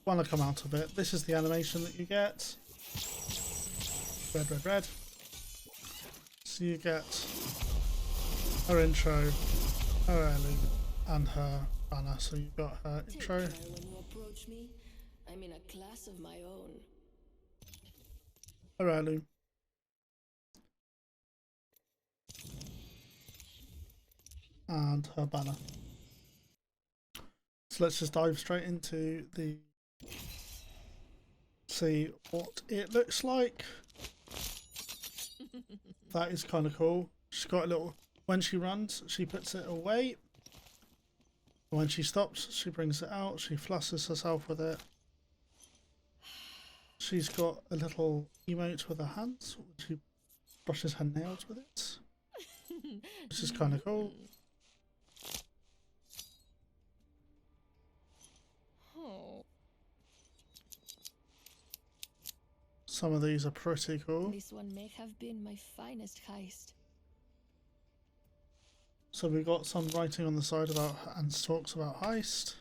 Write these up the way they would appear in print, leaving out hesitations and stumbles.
want to come out of it. This is the animation that you get. Red, red, red. So you get her intro, her heirloom, and her banner. So you've got her intro. Take care when you approach me. I'm in a class of my own. Her heirloom. And her banner. So let's just dive straight into the see what it looks like. That is kind of cool. She's got a little, when she runs, she puts it away. When she stops, she brings it out. She flusses herself with it. She's got a little emote with her hands. She brushes her nails with it, which is kind of cool. Some of these are pretty cool. This one may have been my finest heist. So we've got some writing on the side about and talks about heist.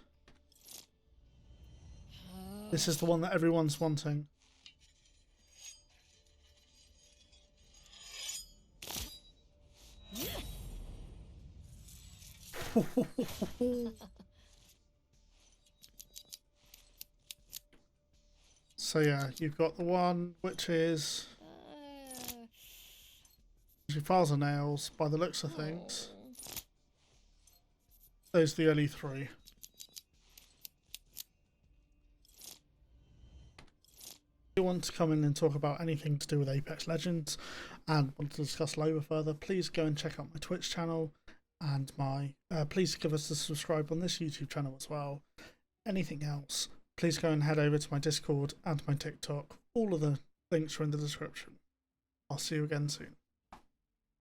This is the one that everyone's wanting. So yeah, you've got the one which is she files her nails by the looks of things. Those are the only three. If you want to come in and talk about anything to do with Apex Legends and want to discuss Loba further, please go and check out my Twitch channel and my please give us a subscribe on this YouTube channel as well. Anything else, please go and head over to my Discord and my TikTok. All of the links are in the description. I'll see you again soon.